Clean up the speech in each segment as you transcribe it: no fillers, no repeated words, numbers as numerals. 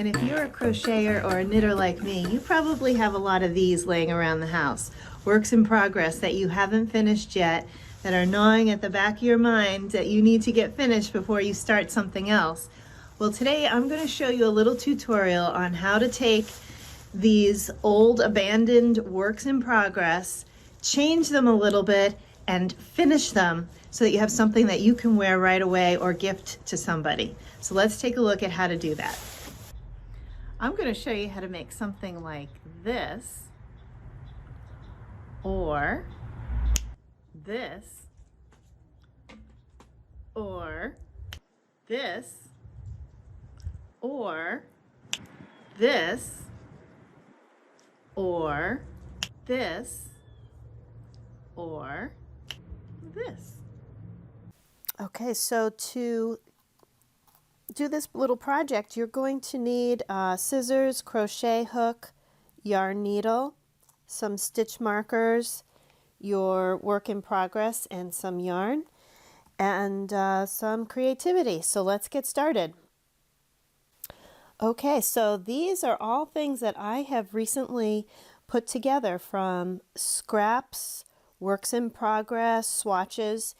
And if you're a crocheter or a knitter like me, you probably have a lot of these laying around the house. Works in progress that you haven't finished yet, that are gnawing at the back of your mind that you need to get finished before you start something else. Well, today I'm going to show you a little tutorial on how to take these old abandoned works in progress, change them a little bit, and finish them so that you have something that you can wear right away or gift to somebody. So let's take a look at how to do that. I'm going to show you how to make something like this, or this, or this, or this, or this, or this. Okay, so to do this little project, you're going to need scissors, crochet hook, yarn needle, some stitch markers, your work in progress, and some yarn, and some creativity. So let's get started. Okay, so these are all things that I have recently put together from scraps, works in progress, swatches,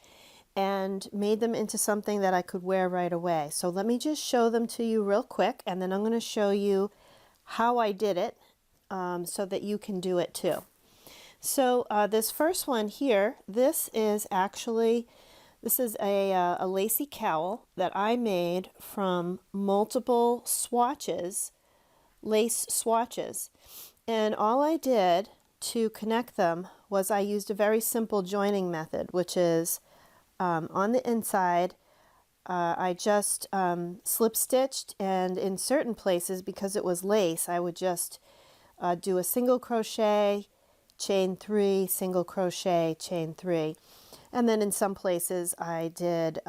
and made them into something that I could wear right away. So let me just show them to you real quick, and then I'm going to show you how I did it so that you can do it too. So this first one here, this is a Lacy Cowl that I made from multiple swatches, lace swatches. And all I did to connect them was I used a very simple joining method, which is on the inside, I just slip stitched, and in certain places, because it was lace, I would just do a single crochet, chain 3, single crochet, chain 3. And then in some places I did,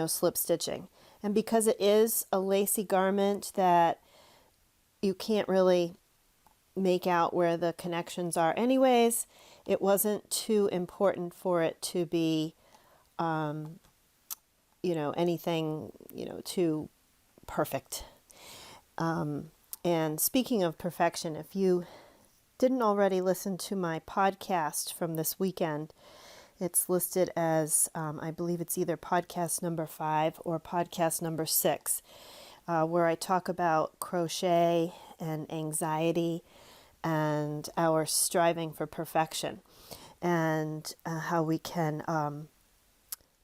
slip stitching. And because it is a lacy garment that you can't really make out where the connections are anyways, it wasn't too important for it to be, anything, too perfect. And speaking of perfection, if you didn't already listen to my podcast from this weekend, it's listed as, I believe it's either podcast number 5 or podcast number 6, where I talk about crochet and anxiety and our striving for perfection, and how we can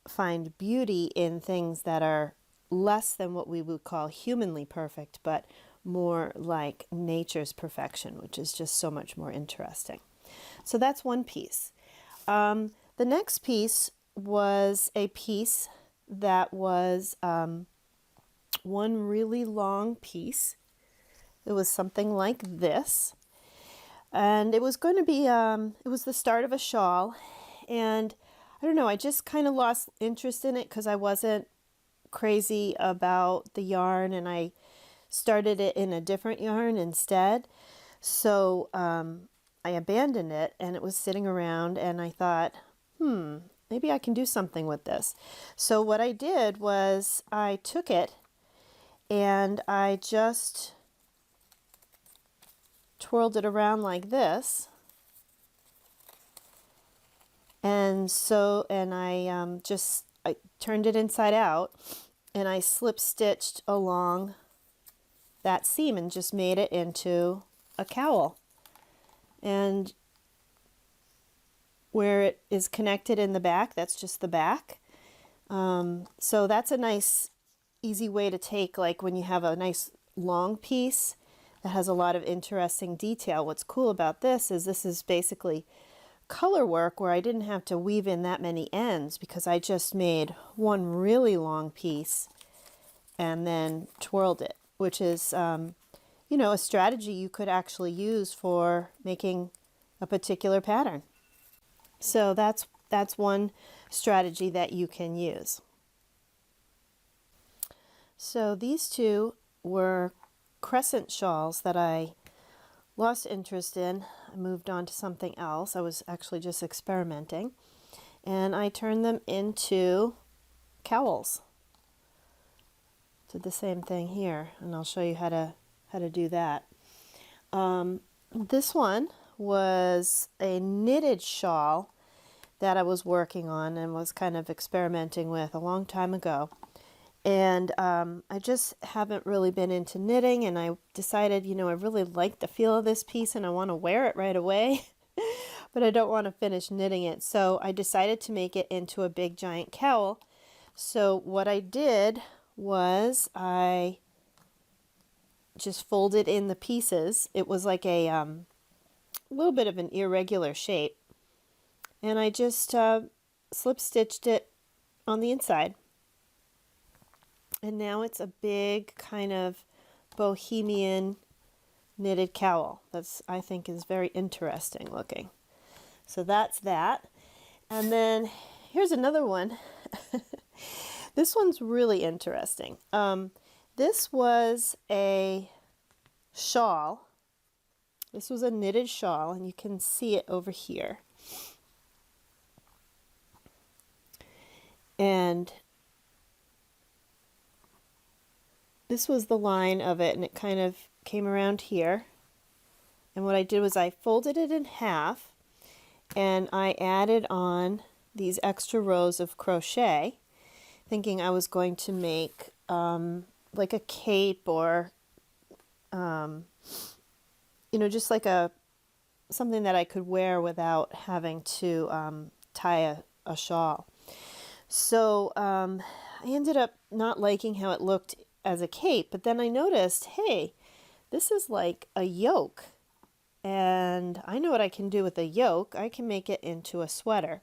find beauty in things that are less than what we would call humanly perfect, but more like nature's perfection, which is just so much more interesting. So that's one piece. The next piece was a piece that was one really long piece. It was something like this. And it was going to be, it was the start of a shawl. And I don't know, I just kind of lost interest in it because I wasn't crazy about the yarn, and I started it in a different yarn instead. So I abandoned it, and it was sitting around, and I thought, maybe I can do something with this. So what I did was I took it and I just twirled it around like this, and I turned it inside out, and I slip stitched along that seam and just made it into a cowl. And where it is connected in the back, that's just the back. So that's a nice easy way to take, like when you have a nice long piece that has a lot of interesting detail. What's cool about this is basically color work where I didn't have to weave in that many ends, because I just made one really long piece and then twirled it, which is a strategy you could actually use for making a particular pattern. So that's one strategy that you can use. So these two were crescent shawls that I lost interest in. I moved on to something else. I was actually just experimenting, and I turned them into cowls. Did the same thing here, and I'll show you how to do that. This one was a knitted shawl that I was working on and was kind of experimenting with a long time ago. And I just haven't really been into knitting, and I decided, you know, I really like the feel of this piece and I want to wear it right away, but I don't want to finish knitting it. So I decided to make it into a big giant cowl. So what I did was I just folded in the pieces. It was like a little bit of an irregular shape, and I just slip stitched it on the inside, and now it's a big kind of bohemian knitted cowl. That's, I think, is very interesting looking. So that's that. And then here's another one. This one's really interesting. This was a shawl. This was a knitted shawl, and you can see it over here. And this was the line of it, and it kind of came around here. And what I did was I folded it in half, and I added on these extra rows of crochet, thinking I was going to make like a cape, or you know, just like something that I could wear without having to tie a shawl. So I ended up not liking how it looked as a cape, but then I noticed, hey, this is like a yoke, and I know what I can do with a yoke. I can make it into a sweater.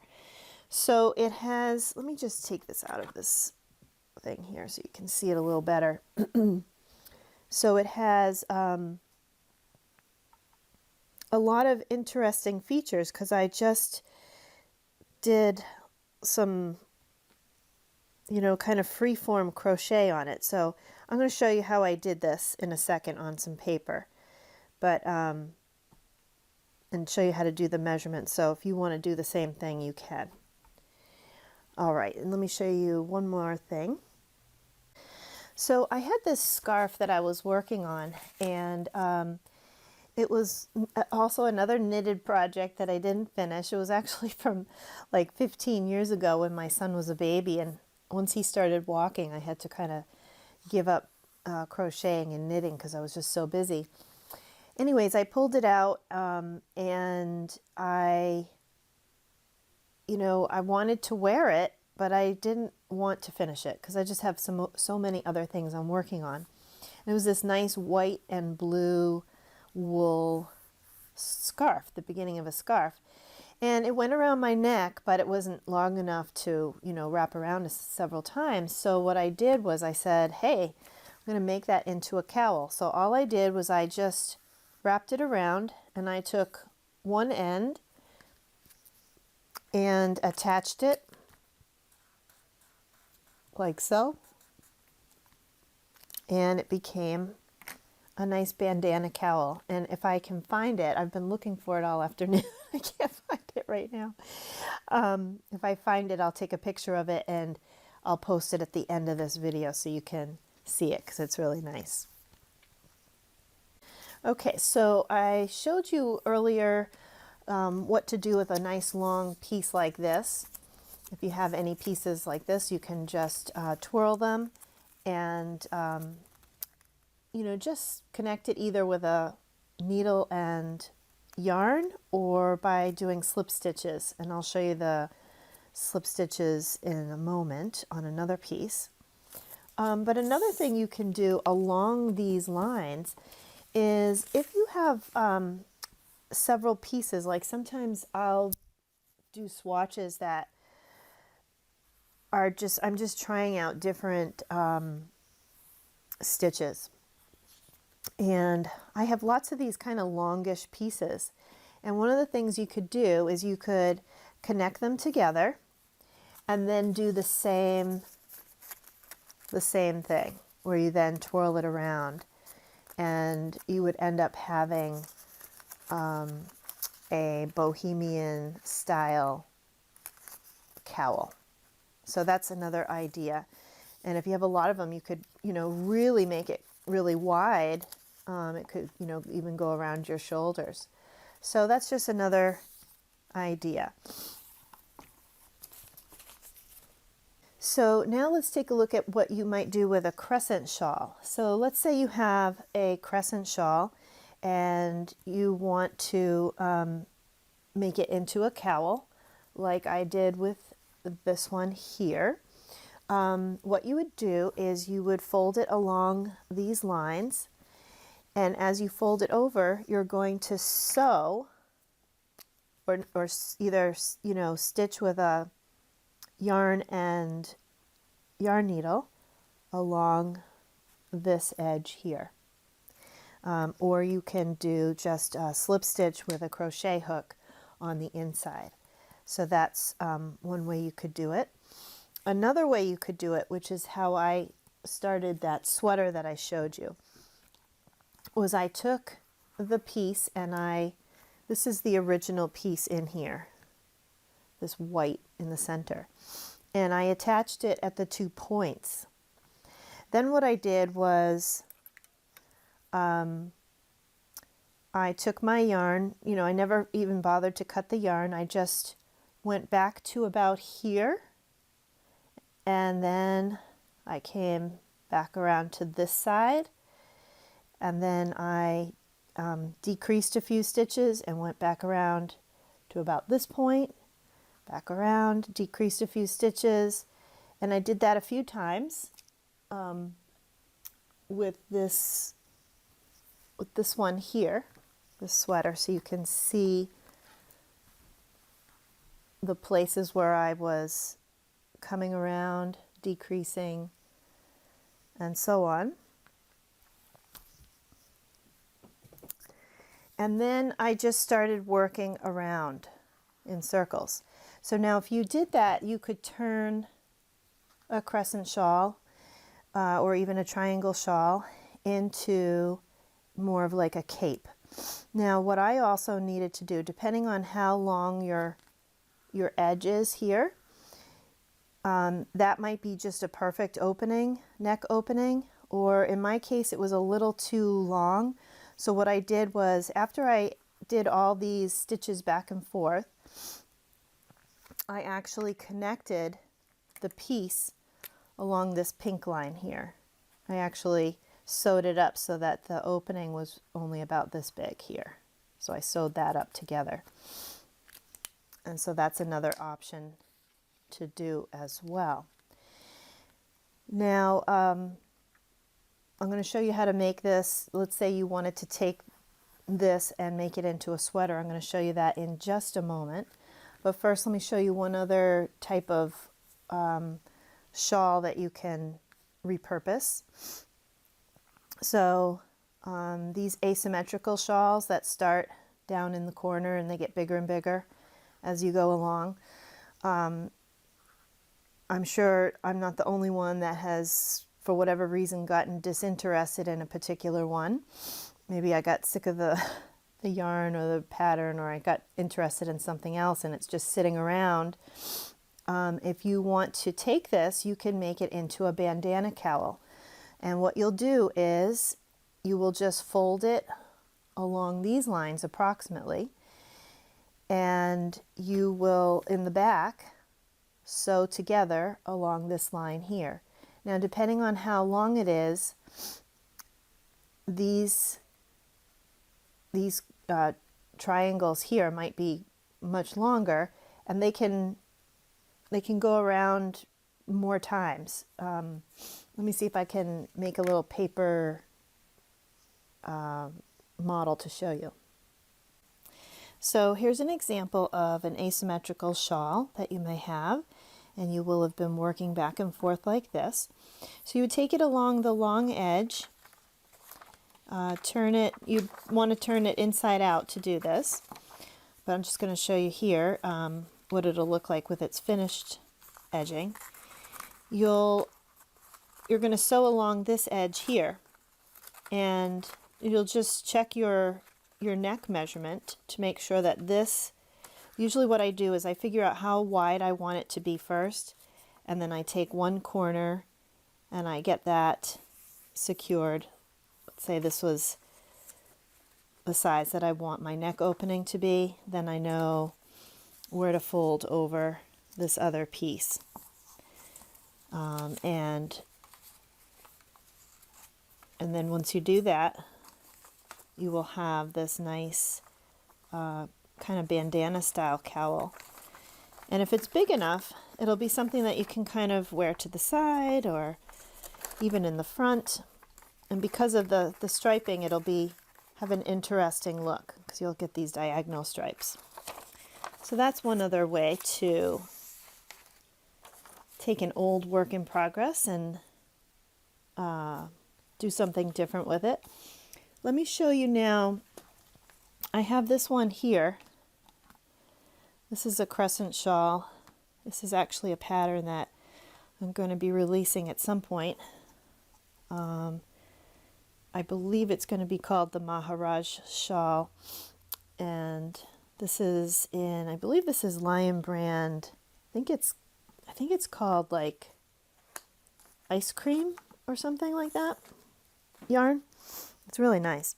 So it has, let me just take this out of this thing here so you can see it a little better. So it has a lot of interesting features because I just did some, you know, kind of free-form crochet on it. So I'm going to show you how I did this in a second on some paper, but and show you how to do the measurements. So if you want to do the same thing, you can. All right, and let me show you one more thing. So I had this scarf that I was working on, and it was also another knitted project that I didn't finish. It was actually from like 15 years ago when my son was a baby, and once he started walking, I had to kind of give up crocheting and knitting because I was just so busy. Anyways, I pulled it out, and I wanted to wear it, but I didn't want to finish it because I just have so many other things I'm working on. And it was this nice white and blue wool scarf, the beginning of a scarf. And it went around my neck, but it wasn't long enough to, you know, wrap around several times. So what I did was I said, hey, I'm going to make that into a cowl. So all I did was I just wrapped it around, and I took one end and attached it like so, and it became a nice bandana cowl. And if I can find it, I've been looking for it all afternoon. I can't find it right now. If I find it, I'll take a picture of it and I'll post it at the end of this video so you can see it because it's really nice. Okay, so I showed you earlier what to do with a nice long piece like this. If you have any pieces like this, you can just twirl them and you know, just connect it either with a needle and yarn or by doing slip stitches. And I'll show you the slip stitches in a moment on another piece. But another thing you can do along these lines is if you have several pieces, like sometimes I'll do swatches that are I'm just trying out different stitches. And I have lots of these kind of longish pieces. And one of the things you could do is you could connect them together and then do the same thing, where you then twirl it around, and you would end up having a bohemian style cowl. So that's another idea. And if you have a lot of them, you could, really make it really wide. It could, even go around your shoulders. So that's just another idea. So now let's take a look at what you might do with a crescent shawl. So let's say you have a crescent shawl and you want to make it into a cowl, like I did with this one here. What you would do is you would fold it along these lines, and as you fold it over, you're going to sew or either, stitch with a yarn and yarn needle along this edge here. Or you can do just a slip stitch with a crochet hook on the inside. So that's one way you could do it. Another way you could do it, which is how I started that sweater that I showed you, was I took the piece and this is the original piece in here, this white in the center, and I attached it at the 2 points. Then what I did was I took my yarn, I never even bothered to cut the yarn. I just went back to about here, and then I came back around to this side, and then I decreased a few stitches and went back around to about this point, back around, decreased a few stitches, and I did that a few times with this one here, this sweater, so you can see the places where I was coming around, decreasing, and so on. And then I just started working around in circles. So now if you did that, you could turn a crescent shawl or even a triangle shawl into more of like a cape. Now what I also needed to do, depending on how long your edge is here, that might be just a perfect opening, neck opening, or in my case it was a little too long. So what I did was, after I did all these stitches back and forth, I actually connected the piece along this pink line here. I actually sewed it up so that the opening was only about this big here. So I sewed that up together. And so that's another option to do as well. Now, I'm going to show you how to make this. Let's say you wanted to take this and make it into a sweater. I'm going to show you that in just a moment. But first, let me show you one other type of shawl that you can repurpose. So these asymmetrical shawls that start down in the corner and they get bigger and bigger as you go along. I'm sure I'm not the only one that has, for whatever reason, gotten disinterested in a particular one. Maybe I got sick of the yarn or the pattern, or I got interested in something else and it's just sitting around. If you want to take this, you can make it into a bandana cowl. And what you'll do is you will just fold it along these lines approximately, and you will, in the back, sew together along this line here. Now, depending on how long it is, these triangles here might be much longer, and they can go around more times. Let me see if I can make a little paper model to show you. So here's an example of an asymmetrical shawl that you may have, and you will have been working back and forth like this. So you would take it along the long edge, turn it, you want to turn it inside out to do this, but I'm just going to show you here what it'll look like with its finished edging. You're going to sew along this edge here, and you'll just check your neck measurement to make sure that this, usually what I do is I figure out how wide I want it to be first, and then I take one corner and I get that secured. Let's say this was the size that I want my neck opening to be, then I know where to fold over this other piece. And then once you do that, you will have this nice kind of bandana style cowl. And if it's big enough, it'll be something that you can kind of wear to the side or even in the front. And because of the striping, it'll have an interesting look because you'll get these diagonal stripes. So that's one other way to take an old work in progress and do something different with it. Let me show you now. I have this one here. This is a Crescent Shawl. This is actually a pattern that I'm going to be releasing at some point. I believe it's going to be called the Maharaj Shawl, and this is in, I believe this is Lion brand. I think it's called like ice cream or something like that yarn. It's really nice.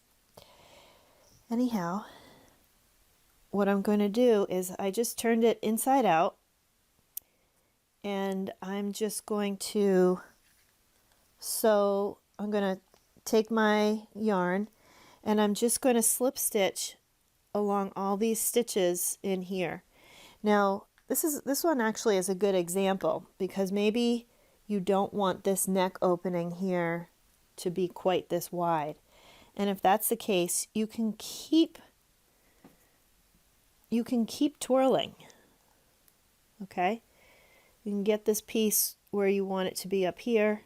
Anyhow, what I'm going to do is I just turned it inside out, and I'm just going to sew. I'm going to take my yarn and I'm just going to slip stitch along all these stitches in here. Now this one actually is a good example because maybe you don't want this neck opening here to be quite this wide, and if that's the case, you can keep twirling. Okay, you can get this piece where you want it to be up here,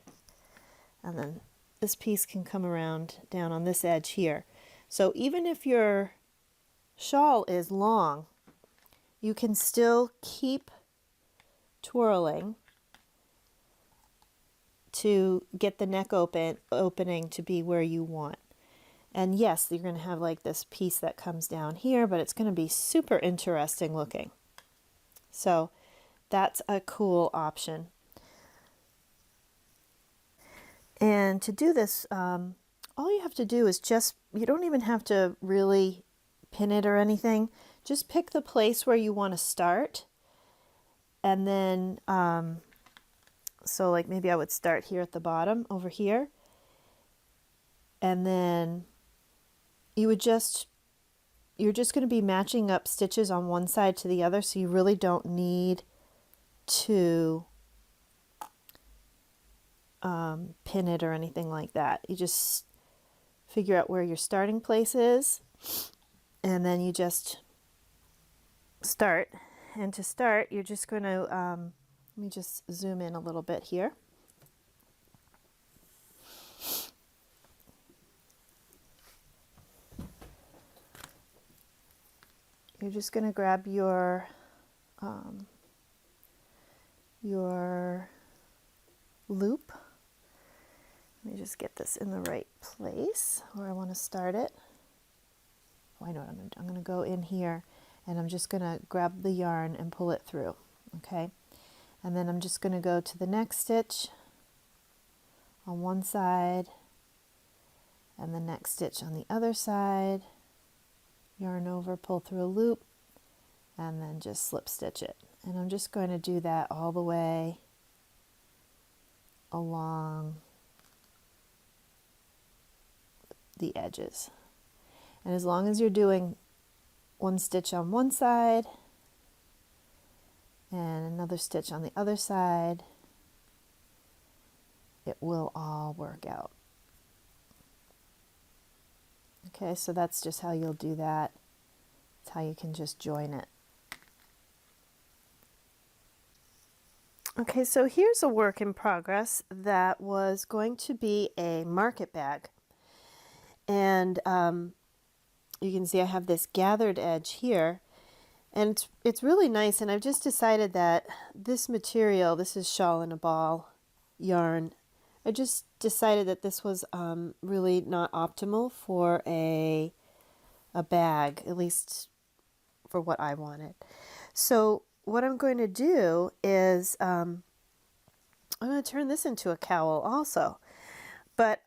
and then this piece can come around down on this edge here. So even if your shawl is long, you can still keep twirling to get the neck opening to be where you want. And yes, you're going to have like this piece that comes down here, but it's going to be super interesting looking. So that's a cool option. And to do this, all you have to do is you don't even have to really pin it or anything. Just pick the place where you want to start. And then, so like maybe I would start here at the bottom over here. And then you're just going to be matching up stitches on one side to the other. So you really don't need to pin it or anything like that. You just figure out where your starting place is, and then you just start. And to start, you're just going to let me just zoom in a little bit here. You're just going to grab your loop. Let me just get this in the right place where I want to start it. Oh, I know what I'm going to go in here, and I'm just going to grab the yarn and pull it through. Okay, and then I'm just going to go to the next stitch on one side and the next stitch on the other side, yarn over, pull through a loop, and then just slip stitch it. And I'm just going to do that all the way along the edges. And as long as you're doing one stitch on one side and another stitch on the other side, it will all work out. Okay, so that's just how you'll do that. It's how you can just join it. Okay, so here's a work in progress that was going to be a market bag. And you can see I have this gathered edge here, and it's really nice. And I've just decided that this material, this is shawl in a ball yarn, I just decided that this was really not optimal for a bag, at least for what I wanted. So what I'm going to do is I'm I'm going to turn this into a cowl also, but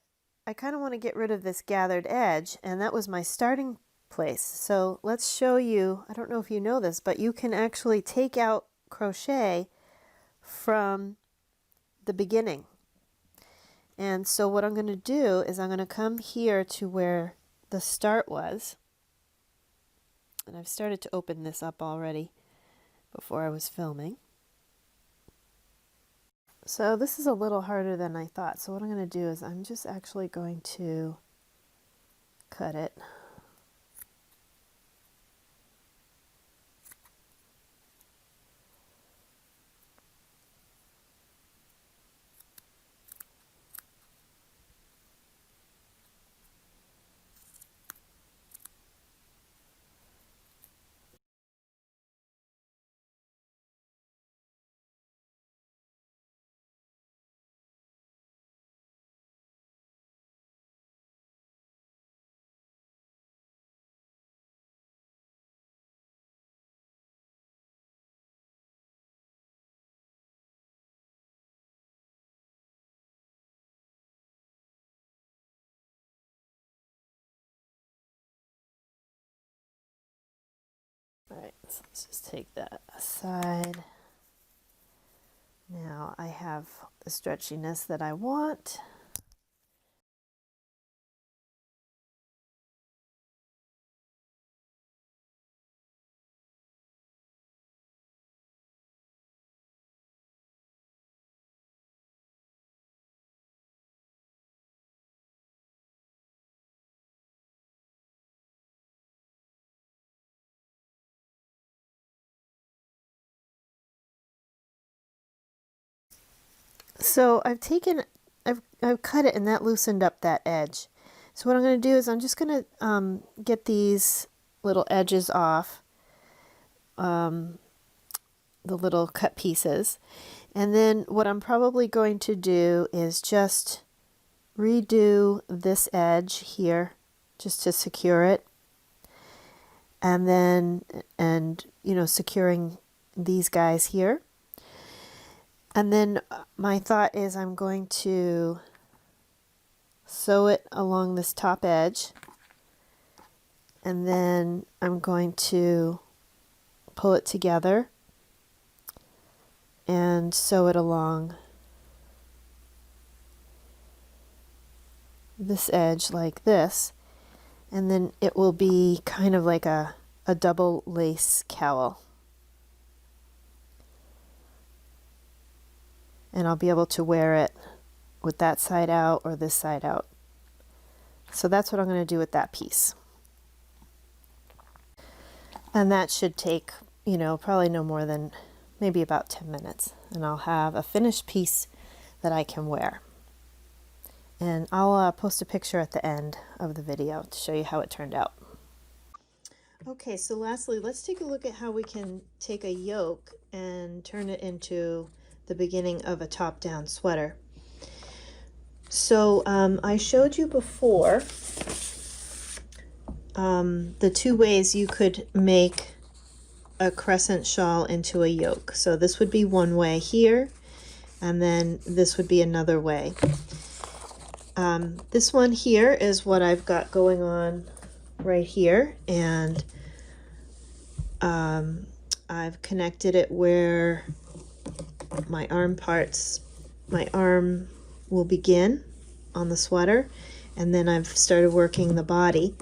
I kind of want to get rid of this gathered edge, and that was my starting place. So let's show you, I don't know if you know this, but you can actually take out crochet from the beginning. And so what I'm going to do is I'm going to come here to where the start was, and I've started to open this up already before I was filming. So this is a little harder than I thought. So what I'm going to do is I'm just actually going to cut it. All right, so let's just take that aside. Now I have the stretchiness that I want. So I've cut it, and that loosened up that edge. So what I'm going to do is I'm just going to get these little edges off, the little cut pieces. And then what I'm probably going to do is just redo this edge here just to secure it. And then, you know, securing these guys here. And then my thought is I'm going to sew it along this top edge, and then I'm going to pull it together and sew it along this edge like this, and then it will be kind of like a double lace cowl. And I'll be able to wear it with that side out or this side out. So that's what I'm going to do with that piece. And that should take, you know, probably no more than maybe about 10 minutes. And I'll have a finished piece that I can wear. And I'll post a picture at the end of the video to show you how it turned out. Okay, so lastly, let's take a look at how we can take a yoke and turn it into the beginning of a top-down sweater. So I showed you before the two ways you could make a crescent shawl into a yoke. So this would be one way here, and then this would be another way. This one here is what I've got going on right here, and I've connected it where my arm will begin on the sweater, and then I've started working the body.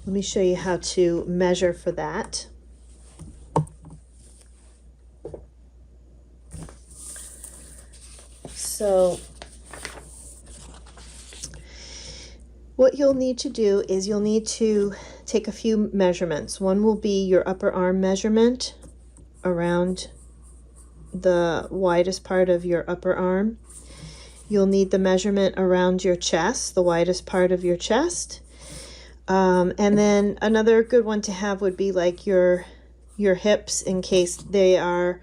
Let me show you how to measure for that. So what you'll need to do is you'll need to take a few measurements. One will be your upper arm measurement around the widest part of your upper arm. You'll need the measurement around your chest, the widest part of your chest. And then another good one to have would be like your hips, in case they are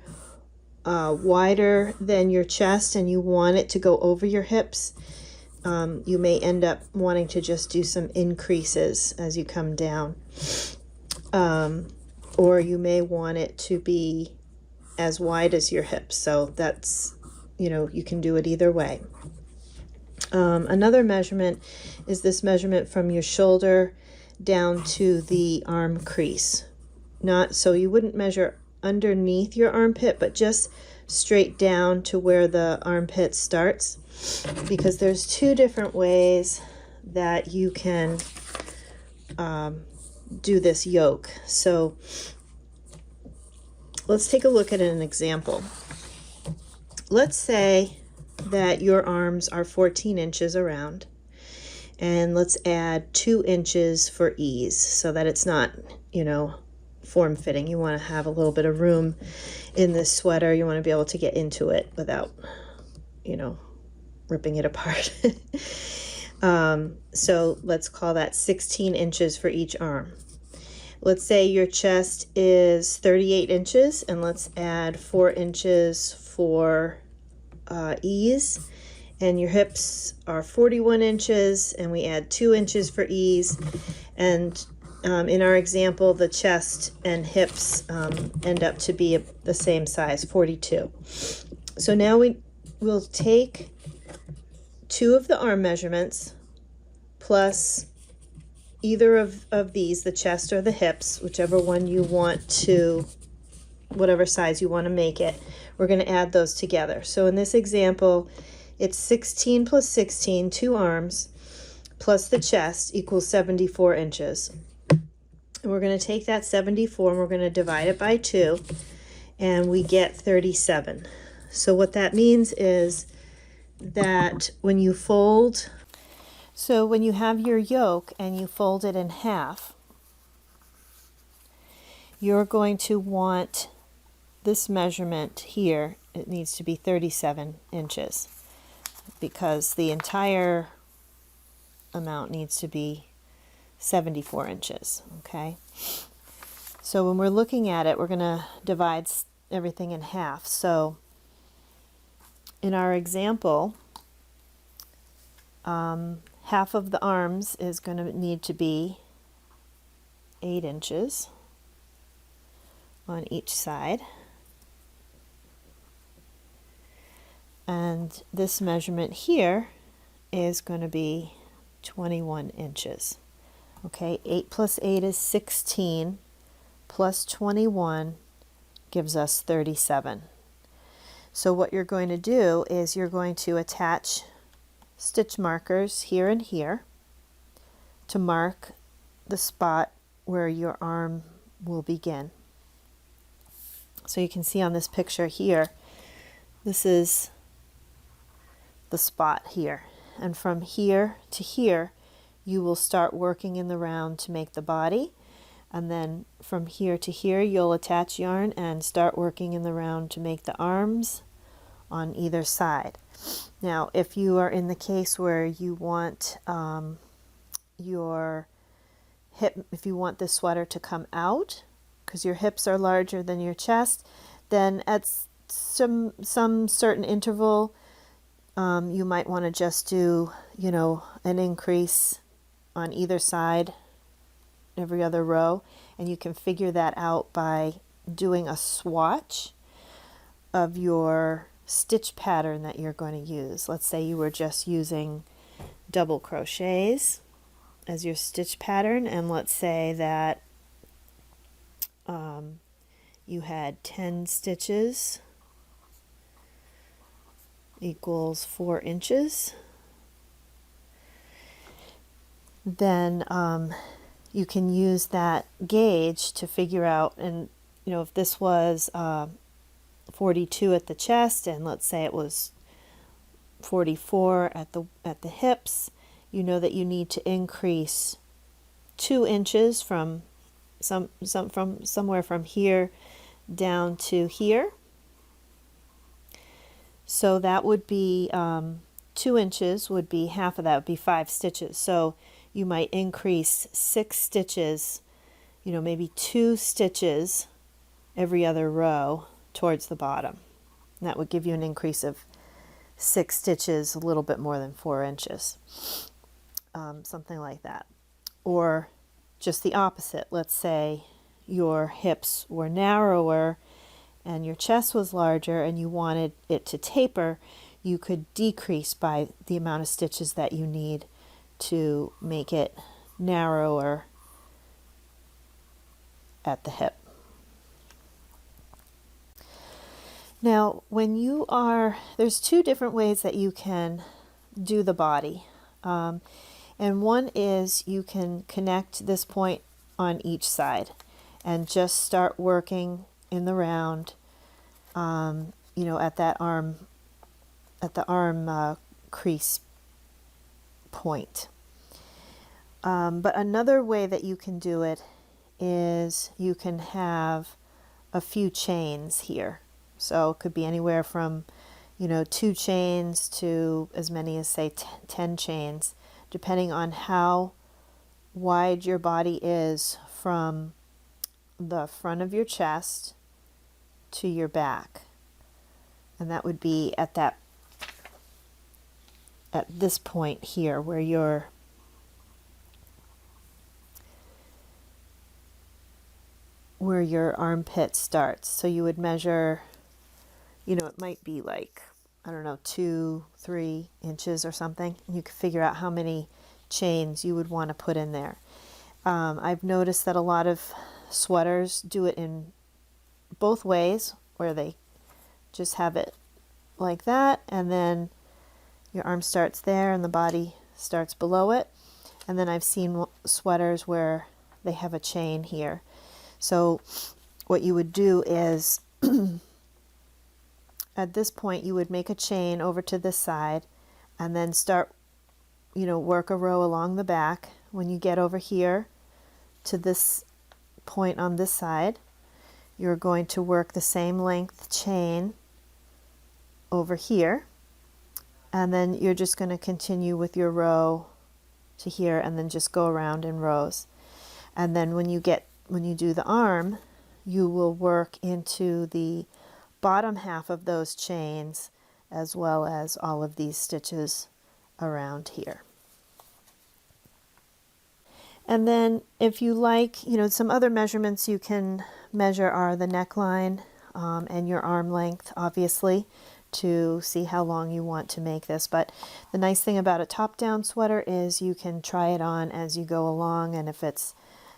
wider than your chest and you want it to go over your hips. You may end up wanting to just do some increases as you come down. Or you may want it to be as wide as your hips. So that's you know, you can do it either way. Another measurement is this measurement from your shoulder down to the arm crease. Not so you wouldn't measure underneath your armpit, but just straight down to where the armpit starts, because there's two different ways that you can do this yoke. So let's take a look at an example. Let's say that your arms are 14 inches around, and let's add 2 inches for ease so that it's not, you know, form-fitting. You want to have a little bit of room in this sweater. You want to be able to get into it without, you know, ripping it apart. So let's call that 16 inches for each arm. Let's say your chest is 38 inches, and let's add 4 inches for ease. And your hips are 41 inches, and we add 2 inches for ease. And in our example, the chest and hips end up to be the same size, 42. So now we'll take 2 of the arm measurements plus either of these, the chest or the hips, whichever one you want to, whatever size you want to make it. We're going to add those together. So in this example, it's 16 plus 16, 2 arms, plus the chest equals 74 inches. And we're going to take that 74 and we're going to divide it by 2, and we get 37. So what that means is that when you fold, so when you have your yoke and you fold it in half, you're going to want this measurement here. It needs to be 37 inches because the entire amount needs to be 74 inches, okay? So when we're looking at it, we're going to divide everything in half. So in our example, half of the arms is going to need to be 8 inches on each side. And this measurement here is going to be 21 inches. Okay, 8 plus 8 is 16, plus 21 gives us 37. So what you're going to do is you're going to attach stitch markers here and here to mark the spot where your arm will begin. So you can see on this picture here, this is the spot here, and from here to here you will start working in the round to make the body, and then from here to here you'll attach yarn and start working in the round to make the arms on either side. Now if you are in the case where you want your hip, if you want this sweater to come out because your hips are larger than your chest, then at some certain interval you might want to just do, you know, an increase on either side every other row, and you can figure that out by doing a swatch of your stitch pattern that you're going to use. Let's say you were just using double crochets as your stitch pattern, and let's say that you had 10 stitches equals 4 inches. Then you can use that gauge to figure out, and you know, if this was 42 at the chest, and let's say it was 44 at the hips, you know that you need to increase 2 inches from somewhere from here down to here. So that would be 2 inches would be half of that, would be 5 stitches. So you might increase 6 stitches, you know, maybe 2 stitches every other row towards the bottom. And that would give you an increase of 6 stitches, a little bit more than 4 inches, something like that. Or just the opposite. Let's say your hips were narrower and your chest was larger and you wanted it to taper, you could decrease by the amount of stitches that you need to make it narrower at the hip. Now, when you are, there's two different ways that you can do the body. And one is you can connect this point on each side and just start working in the round, you know, at that arm, at the arm crease point. But another way that you can do it is you can have a few chains here. So it could be anywhere from, you know, 2 chains to as many as, say, 10 chains, depending on how wide your body is from the front of your chest to your back. And that would be at this point here where your armpit starts. So you would measure, you know, it might be like, I don't know, 2-3 inches or something. You could figure out how many chains you would want to put in there. I've noticed that a lot of sweaters do it in both ways, where they just have it like that, and then your arm starts there and the body starts below it. And then I've seen sweaters where they have a chain here. So what you would do is at this point you would make a chain over to this side and then start, you know, work a row along the back. When you get over here to this point on this side, you're going to work the same length chain over here, and then you're just going to continue with your row to here and then just go around in rows. And then when you do the arm, you will work into the bottom half of those chains as well as all of these stitches around here. And then if you like, you know, some other measurements you can measure are the neckline and your arm length, obviously, to see how long you want to make this. But the nice thing about a top-down sweater is you can try it on as you go along, and if it's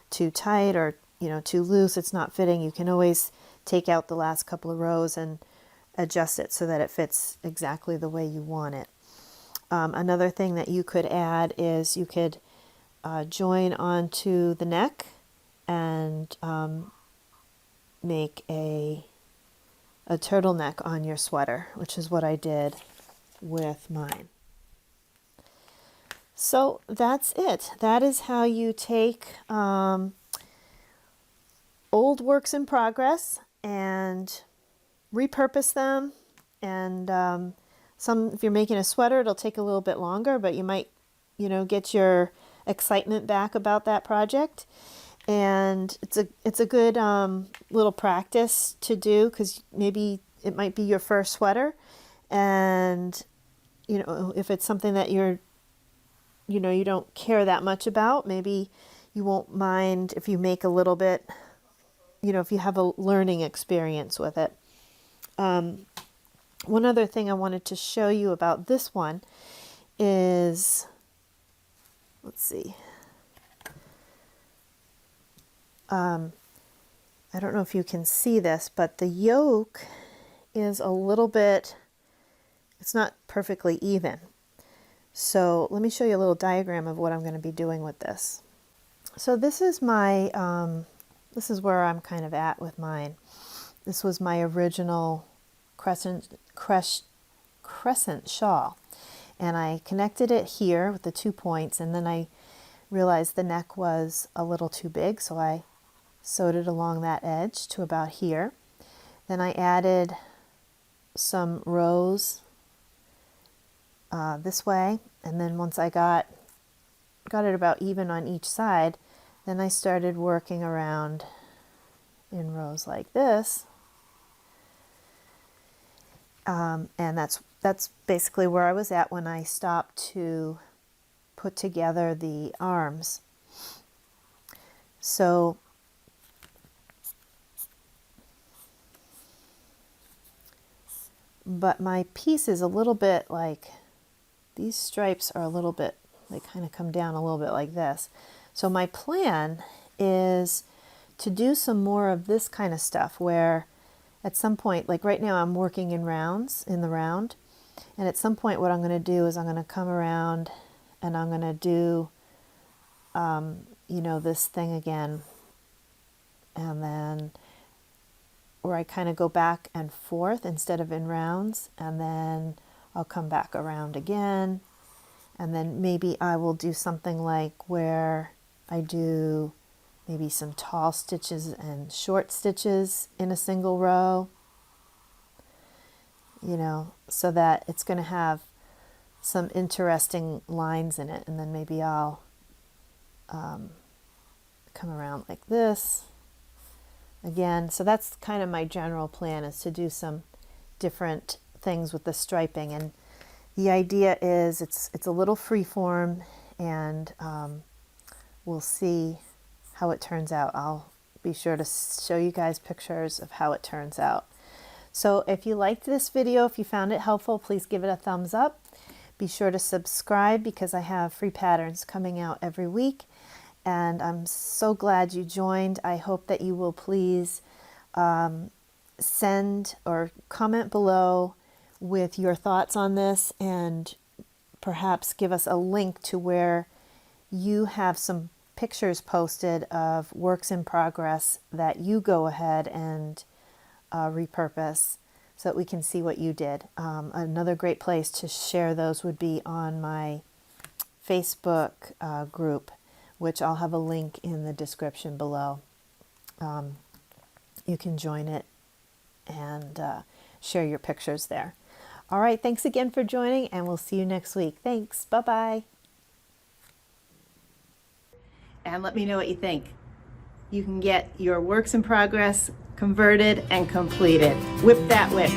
too tight or, you know, too loose, it's not fitting, you can always take out the last couple of rows and adjust it so that it fits exactly the way you want it. Another thing that you could add is you could join onto the neck and make a turtleneck on your sweater, which is what I did with mine. So that's it. That is how you take old works in progress and repurpose them. And if you're making a sweater, it'll take a little bit longer, but you might, you know, get your excitement back about that project. And it's a good little practice to do, because maybe it might be your first sweater, and you know, if it's something that you don't care that much about, maybe you won't mind if you make a little bit, you know, if you have a learning experience with it. One other thing I wanted to show you about this one is, let's see. I don't know if you can see this, but the yoke is a little bit, it's not perfectly even. So let me show you a little diagram of what I'm going to be doing with this. So this is my, this is where I'm kind of at with mine. This was my original Crescent Shawl. And I connected it here with the 2 points, and then I realized the neck was a little too big, so I sewed it along that edge to about here. Then I added some rows this way, and then once I got it about even on each side, then I started working around in rows like this, and that's basically where I was at when I stopped to put together the arms. So but my piece is a little bit like, these stripes are a little bit, they kind of come down a little bit like this. So my plan is to do some more of this kind of stuff where at some point, like right now I'm working in rounds, in the round, and at some point what I'm going to do is I'm going to come around and I'm going to do, you know, this thing again, and then where I kind of go back and forth instead of in rounds, and then I'll come back around again, and then maybe I will do something like where I do maybe some tall stitches and short stitches in a single row, you know, so that it's going to have some interesting lines in it. And then maybe I'll come around like this again. So that's kind of my general plan, is to do some different things with the striping. And the idea is it's a little freeform, and we'll see how it turns out. I'll be sure to show you guys pictures of how it turns out. So if you liked this video, if you found it helpful, please give it a thumbs up. Be sure to subscribe, because I have free patterns coming out every week. And I'm so glad you joined. I hope that you will please send or comment below with your thoughts on this, and perhaps give us a link to where you have some pictures posted of works in progress that you go ahead and repurpose, so that we can see what you did. Another great place to share those would be on my Facebook group, which I'll have a link in the description below. You can join it and share your pictures there. All right, thanks again for joining, and we'll see you next week. Thanks, bye-bye. And let me know what you think. You can get your works in progress converted and completed. Whip that whip.